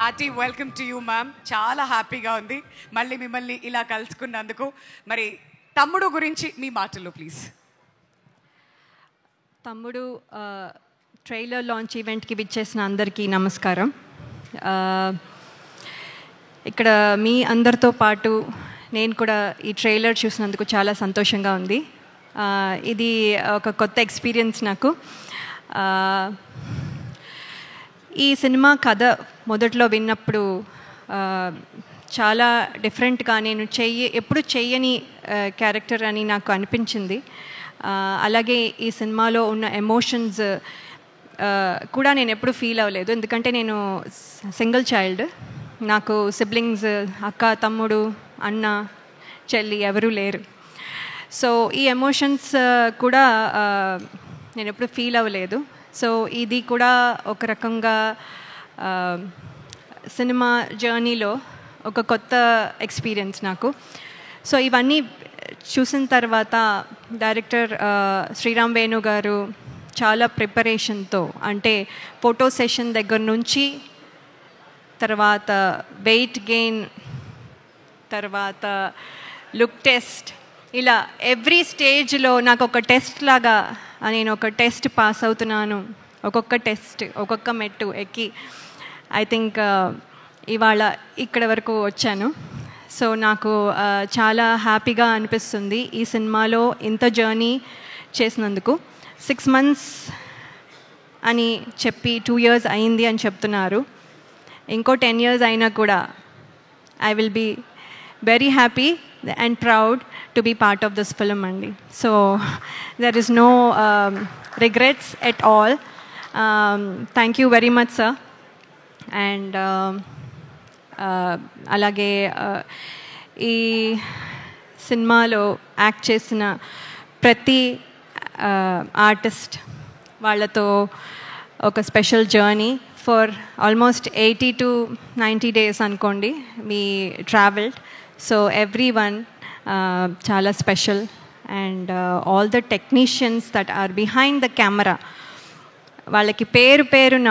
RT welcome to you ma'am. చాలా హ్యాపీగా ఉంది మళ్ళీ మిమ్మల్ని ఇలా కలుసుకున్నందుకు. మరి తమ్ముడు గురించి మీ మాటల్లో ప్లీజ్. తమ్ముడు ట్రైలర్ లాంచ్ ఈవెంట్కి విచ్చేసిన అందరికీ నమస్కారం. ఇక్కడ మీ అందరితో పాటు నేను కూడా ఈ ట్రైలర్ చూసినందుకు చాలా సంతోషంగా ఉంది. ఇది ఒక కొత్త ఎక్స్పీరియన్స్ నాకు. ఈ సినిమా కథ మొదట్లో విన్నప్పుడు చాలా డిఫరెంట్గా, నేను ఎప్పుడు చెయ్యని క్యారెక్టర్ అని నాకు అనిపించింది. అలాగే ఈ సినిమాలో ఉన్న ఎమోషన్స్ కూడా నేను ఎప్పుడు ఫీల్ అవ్వలేదు, ఎందుకంటే నేను సింగిల్ చైల్డ్. నాకు సిబ్లింగ్స్, అక్క, తమ్ముడు, అన్న, చెల్లి ఎవరూ లేరు. సో ఈ ఎమోషన్స్ కూడా నేను ఎప్పుడు ఫీల్ అవ్వలేదు. సో ఇది కూడా ఒక రకంగా సినిమా జర్నీలో ఒక కొత్త ఎక్స్పీరియన్స్ నాకు. సో ఇవన్నీ చూసిన తర్వాత డైరెక్టర్ శ్రీరామ్ వేణు గారు చాలా ప్రిపరేషన్తో, అంటే ఫోటో సెషన్ దగ్గర నుంచి తర్వాత వెయిట్ గెయిన్, తర్వాత లుక్ టెస్ట్, ఇలా ఎవ్రీ స్టేజ్లో నాకు ఒక టెస్ట్ లాగా నేను ఒక టెస్ట్ పాస్ అవుతున్నాను. ఒక్కొక్క టెస్ట్, ఒక్కొక్క మెట్టు ఎక్కి ఐ థింక్ ఇవాళ ఇక్కడ వరకు వచ్చాను. సో నాకు చాలా హ్యాపీగా అనిపిస్తుంది ఈ సినిమాలో ఇంత జర్నీ చేసినందుకు. 6 months అని చెప్పి 2 years అయింది అని చెప్తున్నారు. ఇంకో 10 years అయినా కూడా I will be very happy and proud to be part of this film andi. So there is no regrets at all. Thank you very much sir. And alage ee సినిమాలో act చేసిన ప్రతి artist వాళ్ళతో ఒక special journey for almost 80 to 90 days అనుకోండి we traveled. So everyone chala special, and all the technicians that are behind the camera వాళ్ళకి పేరు పేరున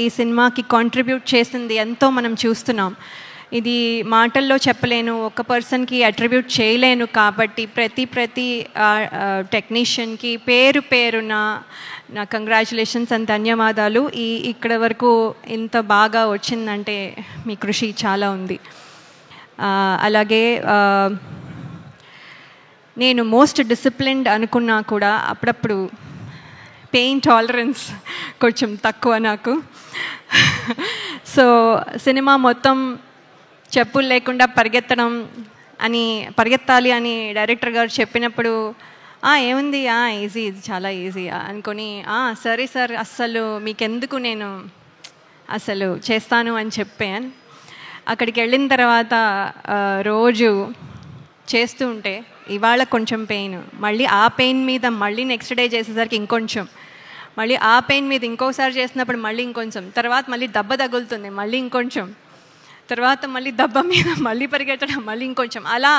ఈ సినిమాకి కాంట్రిబ్యూట్ చేసింది ఎంతో మనం చూస్తున్నాం. ఇది మాటల్లో చెప్పలేను, ఒక పర్సన్కి అట్రిబ్యూట్ చేయలేను. కాబట్టి ప్రతి టెక్నీషియన్కి పేరు పేరున నా కంగ్రాచులేషన్స్ అండ్ ధన్యవాదాలు. ఇక్కడ వరకు ఇంత బాగా వచ్చిందంటే మీ కృషి చాలా ఉంది. అలాగే నేను మోస్ట్ డిసిప్లిన్డ్ అనుకున్నా కూడా అప్పుడప్పుడు పెయిన్ టాలరెన్స్ కొంచెం తక్కువ నాకు. సో సినిమా మొత్తం చెప్పులు లేకుండా పరిగెత్తాలి అని డైరెక్టర్ గారు చెప్పినప్పుడు ఏముంది ఈజీ, ఇది చాలా ఈజీ అనుకొని సరే సార్ అస్సలు మీకెందుకు, నేను అసలు చేస్తాను అని చెప్పాను. అక్కడికి వెళ్ళిన తర్వాత రోజు చేస్తూ ఉంటే ఇవాళ కొంచెం పెయిన్, మళ్ళీ ఆ పెయిన్ మీద మళ్ళీ నెక్స్ట్ డే చేసేసరికి ఇంకొంచెం, మళ్ళీ ఆ పెయిన్ మీద ఇంకోసారి చేసినప్పుడు మళ్ళీ ఇంకొంచెం, తర్వాత మళ్ళీ దెబ్బ తగులుతుంది మళ్ళీ ఇంకొంచెం, తర్వాత మళ్ళీ దెబ్బ మీద మళ్ళీ పరిగెత్తడం మళ్ళీ ఇంకొంచెం, అలా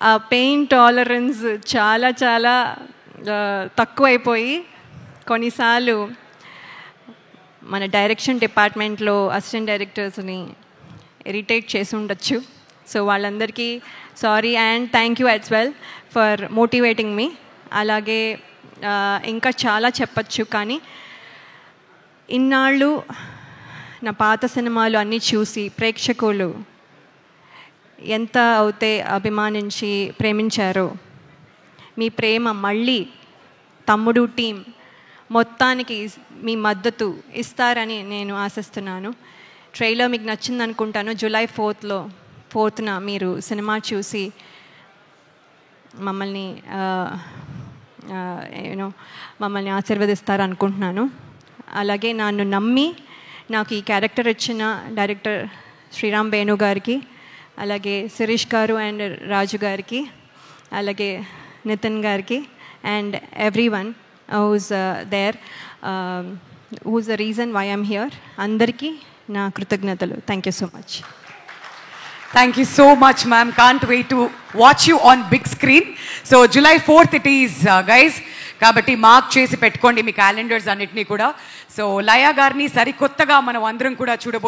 ఆ పెయిన్ టాలరెన్స్ చాలా చాలా తక్కువైపోయి కొన్నిసార్లు మన డైరెక్షన్ డిపార్ట్మెంట్లో అసిస్టెంట్ డైరెక్టర్స్ని ఇరిటేట్ చేసి ఉండొచ్చు. సో వాళ్ళందరికీ sorry and thank you as well for motivating me. అలాగే ఇంకా చాలా చెప్పచ్చు, కానీ ఇన్నాళ్ళు నా పాత సినిమాలు అన్నీ చూసి ప్రేక్షకులు ఎంత అయితే అభిమానించి ప్రేమించారో, మీ ప్రేమ మళ్ళీ తమ్ముడు టీం మొత్తానికి మీ మద్దతు ఇస్తారని నేను ఆశిస్తున్నాను. ట్రైలర్ మీకు నచ్చింది అనుకుంటాను. July 4th మీరు సినిమా చూసి మమ్మల్ని ఆశీర్వదిస్తారు అనుకుంటున్నాను. అలాగే నన్ను నమ్మి నాకు ఈ క్యారెక్టర్ ఇచ్చిన డైరెక్టర్ శ్రీరామ్ వేణు గారికి, అలాగే శిరీష్ గారు అండ్ రాజు గారికి, అలాగే నితిన్ గారికి and everyone who's there, who's the reason why I'm here, అందరికీ నా కృతజ్ఞతలు. Thank you so much. Thank you so much ma'am. Can't wait to watch you on big screen. So July 4th it is guys. కాబట్టి mark చేసి పెట్టుకోండి మీ calendars అన్నిటినీ కూడా. So లయ గారిని సరికొత్తగా మనం అందరం కూడా చూడబో